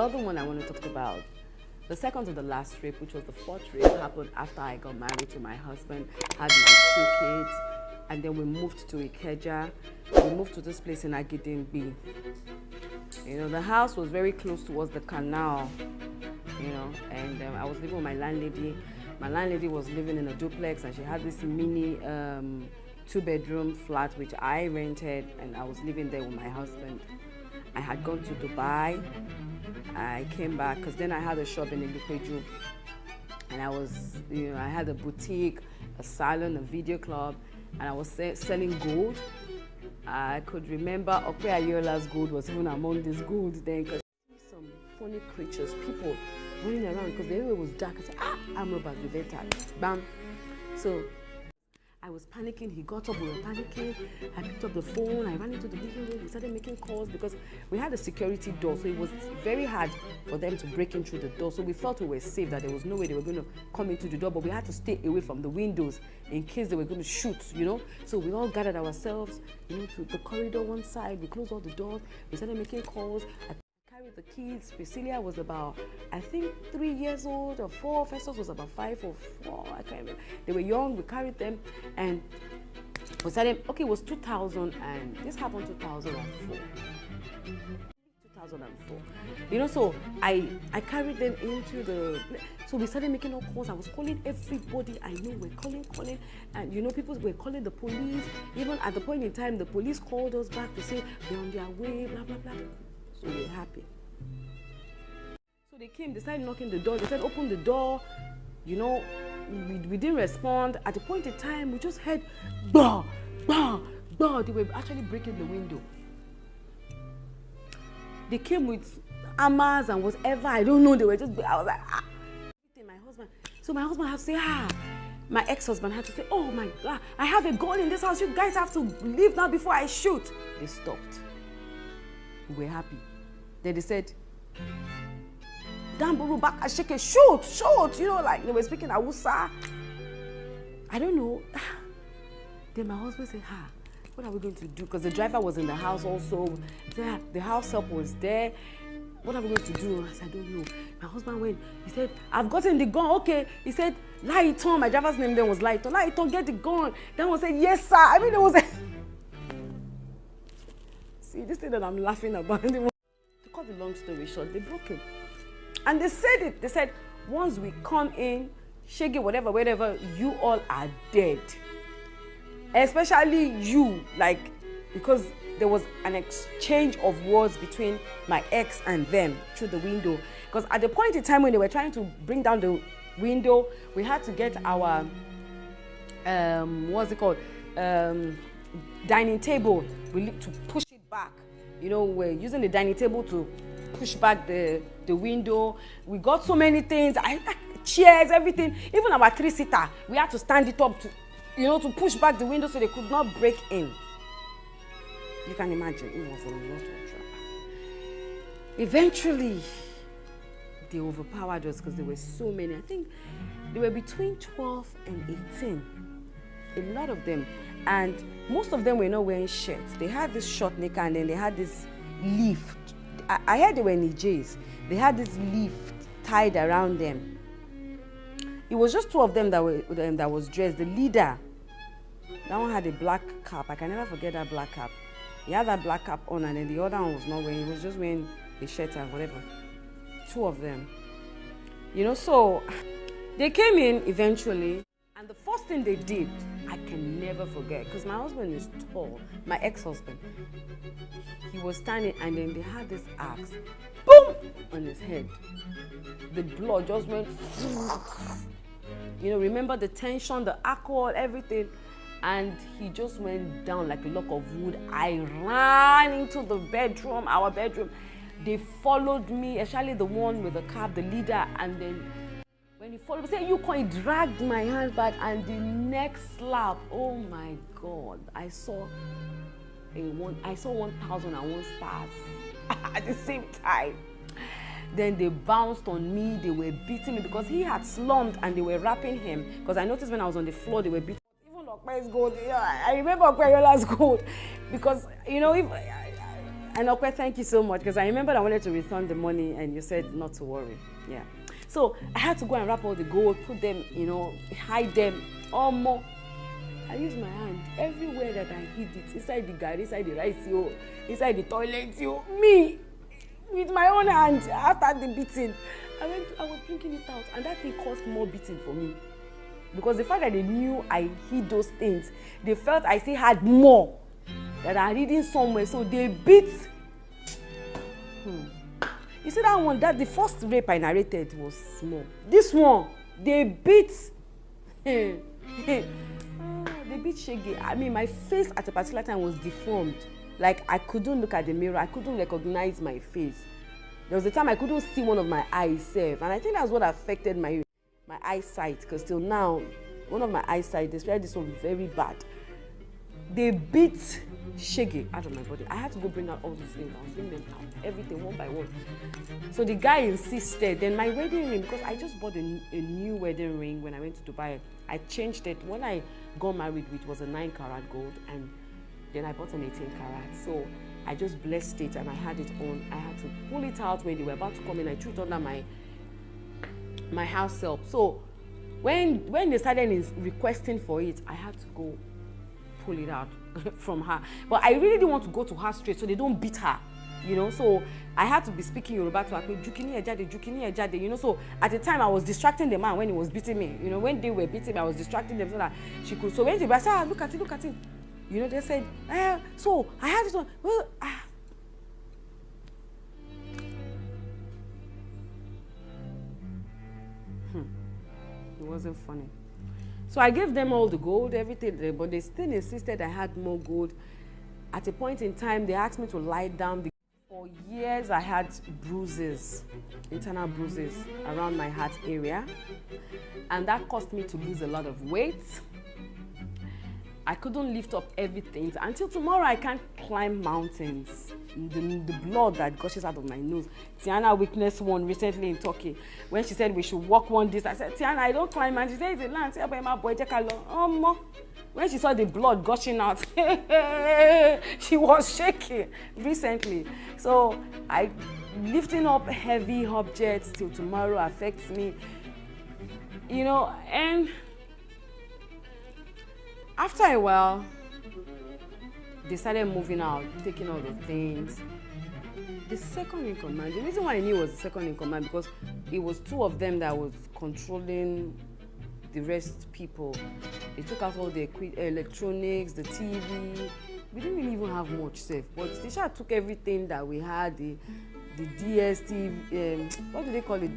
other one I want to talk about, the second to the last rape, which was the fourth rape, happened after I got married to my husband, had my 2 kids, and then we moved to Ikeja. We moved to this place in Agidimbi. You know, the house was very close towards the canal, you know, and I was living with my landlady. My landlady was living in a duplex, and she had this mini 2-bedroom flat, which I rented, and I was living there with my husband. I had gone to Dubai. I came back because then I had a shop in Ilupeju, and I was, you know, I had a boutique, a salon, a video club, and I was selling gold. I could remember Okpe Ayola's gold was even among this gold then, because some funny creatures, people running around because the area was dark. I said, I'm robbers, we've entered. Bam. So I was panicking. He got up, we were panicking. I picked up the phone, I ran into the living room, we started making calls because we had a security door, so it was very hard for them to break in through the door. So we felt we were safe, that there was no way they were going to come into the door, but we had to stay away from the windows in case they were going to shoot, you know. So we all gathered ourselves, you know, to the corridor one side. We closed all the doors, we started making calls. I carried the kids. Priscilla was about, I think, 3 years old or 4. Festus was about 5 or 4. I can't remember. They were young. We carried them, and we started. Okay, it was 2000, and this happened 2004. 2004. You know, so I carried them into the. So we started making all calls. I was calling everybody I knew. We're calling, and you know, people were calling the police. Even at the point in time, the police called us back to say they're on their way. Blah blah blah. So we were happy. So they came, they started knocking the door. They said, open the door. You know, we didn't respond. At the point in time, we just heard, bah, bah, bah. They were actually breaking the window. They came with hammers and whatever. I don't know. They were just, I was like, my husband. So my husband had to say, my ex-husband had to say, oh my God, I have a gun in this house. You guys have to leave now before I shoot. They stopped. We were happy. Then they said, Damburu back, I shake it, shoot, you know, like they were speaking Hausa. I don't know. Then my husband said, what are we going to do? Because the driver was in the house also. The house help was there. What are we going to do? I said, I don't know. My husband went, he said, I've gotten the gun. Okay. He said, Laiton, my driver's name then was Laiton. Laiton, get the gun. Then one said, yes, sir. I mean, there was a... See, this thing that I'm laughing about. To cut the long story short, they broke him. And they said it. They said, once we come in, shake it, whatever, you all are dead. Especially you, like, because there was an exchange of words between my ex and them through the window. Because at the point in time when they were trying to bring down the window, we had to get our, what's it called? Dining table. We need to push it back. You know, we're using the dining table to push back the window. We got so many things, chairs, everything. Even our 3-seater, we had to stand it up to, you know, to push back the window so they could not break in. You can imagine, it was a lot of trouble. Eventually, they overpowered us because there were so many. I think they were between 12 and 18. A lot of them. And most of them were not wearing shirts. They had this short neck and then they had this leaf. I heard they were Nigerians. They had this leaf tied around them. It was just 2 of them that was dressed. The leader, that one had a black cap. I can never forget that black cap. He had that black cap on, and then the other one was not wearing. He was just wearing a shirt and whatever. 2 of them. You know, so they came in eventually, and the first thing they did, I can never forget, because my husband is tall, my ex-husband. He was standing, and then they had this axe, boom, on his head. The blood just went, you know, remember the tension, the alcohol, everything. And he just went down like a log of wood. I ran into the bedroom, our bedroom. They followed me, especially the one with the cap, the leader. And then when he followed me, say, you can't, he dragged my hand back. And the next slap, oh my God, I saw 1,001 stars at the same time. Then they bounced on me, they were beating me because he had slumped and they were wrapping him. Because I noticed when I was on the floor, they were beating. Okpe's gold. Yeah, I remember Okpe's gold because, you know, if And okay, thank you so much, because I remember I wanted to return the money and you said not to worry. Yeah. So I had to go and wrap all the gold, put them, you know, hide them, all more. I used my hand everywhere that I hid it, inside the garden, inside the rice, yo, inside the toilet, yo, me, with my own hand, after the beating. I was thinking it out, and that thing caused more beating for me. Because the fact that they knew I hid those things, they felt I still had more that I hidden somewhere, so they beat. You see that one, that the first rape I narrated was small. This one, they beat. They beat Shege. I mean, my face at a particular time was deformed. Like, I couldn't look at the mirror. I couldn't recognize my face. There was a time I couldn't see one of my eyes safe. And I think that's what affected my eyesight. Because till now, one of my eyesight, especially this one, very bad. They beat Shege out of my body. I had to go bring out all these things. I was bringing them out, everything one by one. So the guy insisted. Then my wedding ring, because I just bought a new wedding ring when I went to Dubai. I changed it when I got married, which was a 9-carat gold, and then I bought an 18-carat. So I just blessed it and I had it on. I had to pull it out when they were about to come in. I threw it under my house help. So when they started requesting for it, I had to go pull it out from her. But I really didn't want to go to her straight so they don't beat her, you know. So I had to be speaking Yoruba to her, jukini ejade, you know. So at the time I was distracting the man when he was beating me, you know. When they were beating me, I was distracting them so that she could. So when they said, look at it, you know, they said, so I had it on. Well, It wasn't funny. So I gave them all the gold, everything, but they still insisted I had more gold. At a point in time, they asked me to lie down. For years, I had bruises, internal bruises around my heart area. And that caused me to lose a lot of weight. I couldn't lift up everything. Until tomorrow, I can't climb mountains. The blood that gushes out of my nose. Tiana witnessed one recently in Turkey. When she said we should walk one distance, I said, Tiana, I don't climb. And she said, it's a land. When she saw the blood gushing out, she was shaking recently. So lifting up heavy objects till tomorrow affects me. You know, and after a while, they started moving out, taking all the things. The second in command, the reason why I knew it was the second in command, because it was two of them that was controlling the rest people. They took out all the electronics, the TV. We didn't really even have much safe, but they sure took everything that we had, the DSTV, what do they call it?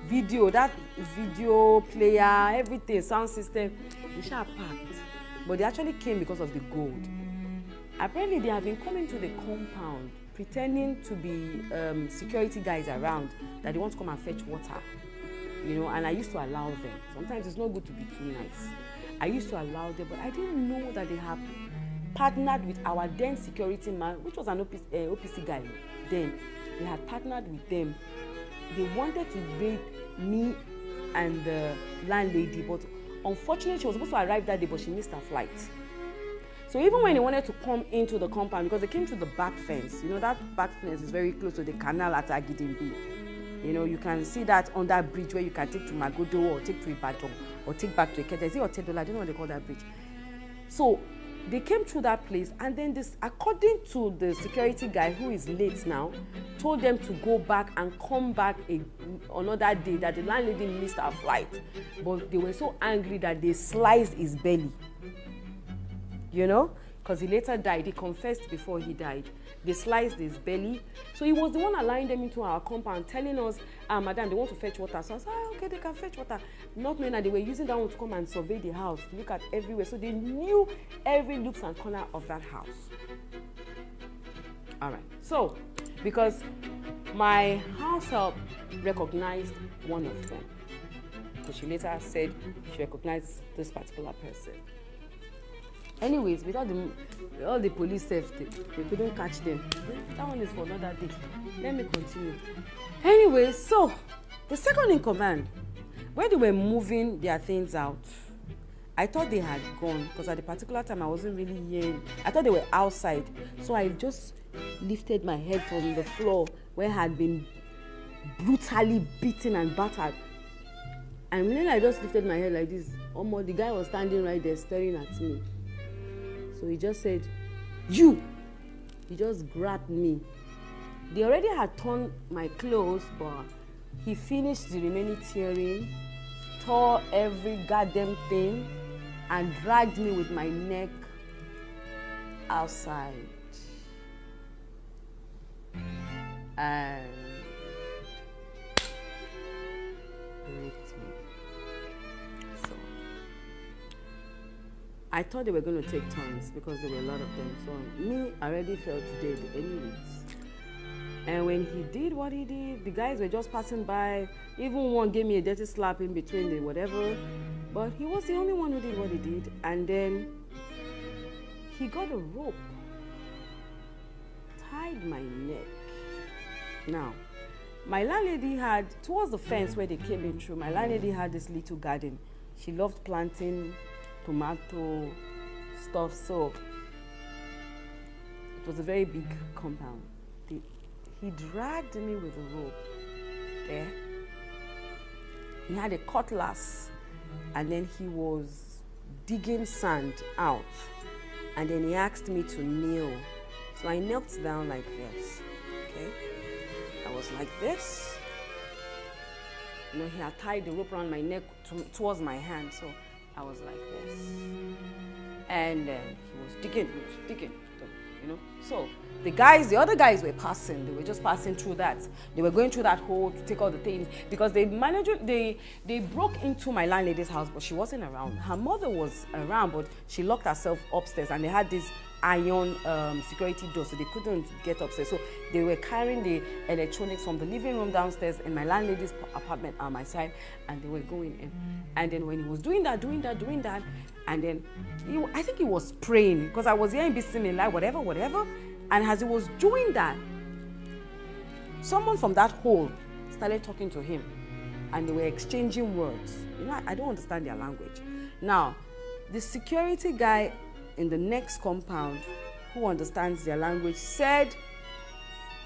Video player, everything, sound system. They sure packed. But they actually came because of the gold. Apparently, they have been coming to the compound, pretending to be security guys around, that they want to come and fetch water. You know, and I used to allow them. Sometimes it's not good to be too nice. I used to allow them, but I didn't know that they have partnered with our then security man, which was an OPC guy then. They had partnered with them. They wanted to rape me and the landlady, but unfortunately, she was supposed to arrive that day, but she missed her flight. So even when they wanted to come into the compound, because they came through the back fence, you know, that back fence is very close to the canal at Agidimbi. You know, you can see that on that bridge where you can take to Magodo or take to Ibadan or take back to Ikeja. Is it Otedola? I don't know what they call that bridge. So they came through that place, and then this, according to the security guy who is late now, told them to go back and come back another day, that the landlady missed her flight. But they were so angry that they sliced his belly. You know, because he later died. He confessed before he died. They sliced his belly. So he was the one allowing them into our compound, telling us, madam, they want to fetch water. So I said, okay, they can fetch water. Not knowing that they were using that one to come and survey the house, to look at everywhere. So they knew every nooks and corner of that house. All right. So, because my house help recognized one of them. So she later said she recognized this particular person. Anyways, with all the police safety, they couldn't catch them. That one is for another day. Let me continue. Anyways, so the second in command, when they were moving their things out, I thought they had gone, because at the particular time I wasn't really hearing. I thought they were outside. So I just lifted my head from the floor where I had been brutally beaten and battered. And when I just lifted my head like this, the guy was standing right there staring at me. So he just said, "You!" He just grabbed me. They already had torn my clothes, but he finished the remaining tearing, tore every goddamn thing, and dragged me with my neck outside. And raped me. So I thought they were going to take turns because there were a lot of them. So me, I already felt dead anyways. And when he did what he did, the guys were just passing by. Even one gave me a dirty slap in between the whatever. But he was the only one who did what he did. And then he got a rope, tied my neck. Now, my landlady had, towards the fence where they came in through, my landlady had this little garden. She loved planting tomato stuff, so it was a very big compound. He dragged me with a rope there. He had a cutlass, and then he was digging sand out. And then he asked me to kneel. So I knelt down like this, okay? I was like this. You know, he had tied the rope around my neck towards my hand, so I was like this. And then he was digging, you know? So the other guys were passing. They were just passing through that. They were going through that hole to take all the things because they broke into my landlady's house, but she wasn't around. Her mother was around, but she locked herself upstairs, and they had this iron security door, so they couldn't get upstairs. So they were carrying the electronics from the living room downstairs in my landlady's apartment on my side, and they were going in. And then when he was doing that, and then I think he was praying because I was hearing Bismillah, whatever. And as he was doing that, someone from that hole started talking to him, and they were exchanging words. You know, I don't understand their language. Now, the security guy in the next compound who understands their language said,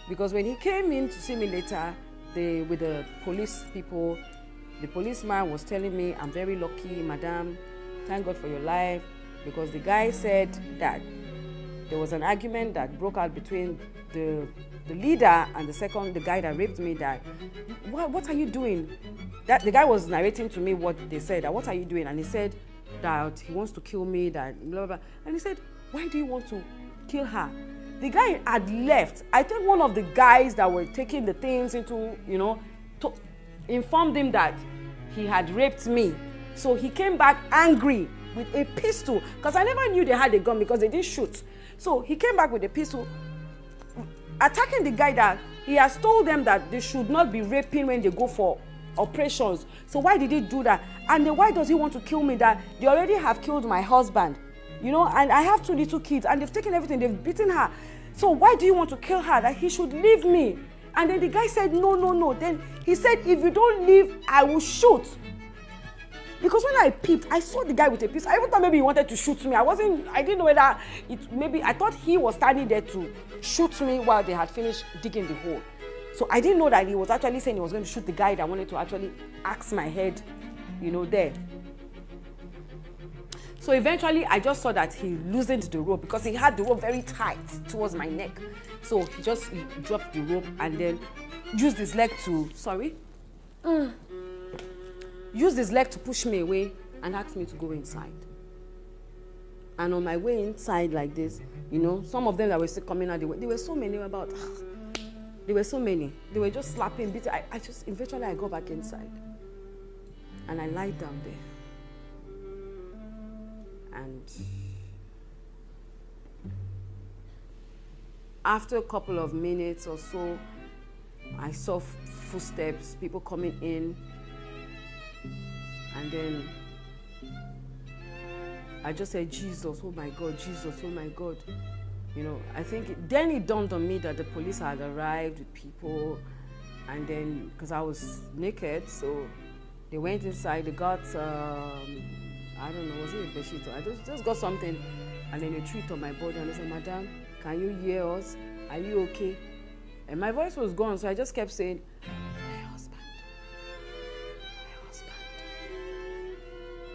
because when he came in to see me later, with the police people, the policeman was telling me, "I'm very lucky, madam, thank God for your life," because the guy said that there was an argument that broke out between the leader and the guy that raped me. That, what are you doing? That the guy was narrating to me what they said. That, what are you doing? And he said that he wants to kill me. That blah blah. And he said, "Why do you want to kill her?" The guy had left. I think one of the guys that were taking the things into, informed him that he had raped me. So he came back angry with a pistol, because I never knew they had a gun because they didn't shoot. So he came back with a pistol, attacking the guy that he has told them that they should not be raping when they go for operations. So why did he do that? And then why does he want to kill me? That they already have killed my husband, and I have 2 little kids, and they've taken everything, they've beaten her. So why do you want to kill her? That he should leave me. And then the guy said, no. Then he said, if you don't leave, I will shoot. Because when I peeped, I saw the guy with a pistol. I even thought maybe he wanted to shoot me. I didn't know whether I thought he was standing there to shoot me while they had finished digging the hole. So I didn't know that he was actually saying he was going to shoot the guy that wanted to actually axe my head, there. So eventually, I just saw that he loosened the rope because he had the rope very tight towards my neck. So he just dropped the rope and then used his leg to, used his leg to push me away and asked me to go inside. And on my way inside like this, some of them that were still coming out, there were so many, there were so many. They were just slapping, beating. Eventually I go back inside. And I lied down there. And after a couple of minutes or so, I saw footsteps, people coming in. And then I just said, Jesus, oh my God, Jesus, oh my God. I think then it dawned on me that the police had arrived with people. And then, because I was naked, so they went inside, they got, I don't know, was it a bedsheet? I just got something, and then they threw it on my body, and they said, Madam, can you hear us? are you okay? And my voice was gone, so I just kept saying, my husband, my husband,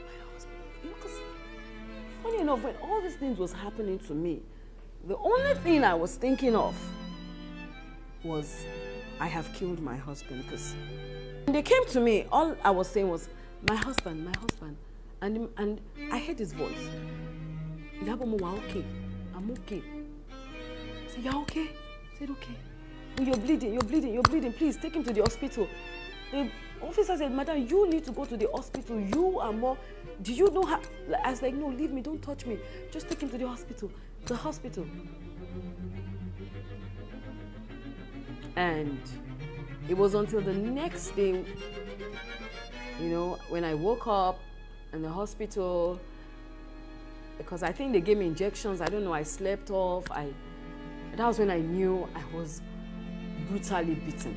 my husband. You know, because funny enough, when all these things was happening to me, the only thing I was thinking of was, I have killed my husband. Because when they came to me, all I was saying was, my husband, my husband. And I heard his voice. Iyabo, okay, I'm okay. I said, you're okay? I said, okay. Oh, you're bleeding, please take him to the hospital. The officer said, madam, you need to go to the hospital. You are more, do you know how? I was like, no, leave me, don't touch me. Just take him to the hospital. The hospital. And it was until the next day, you know, when I woke up in the hospital, because I think they gave me injections, I don't know, I slept off. That was when I knew I was brutally beaten.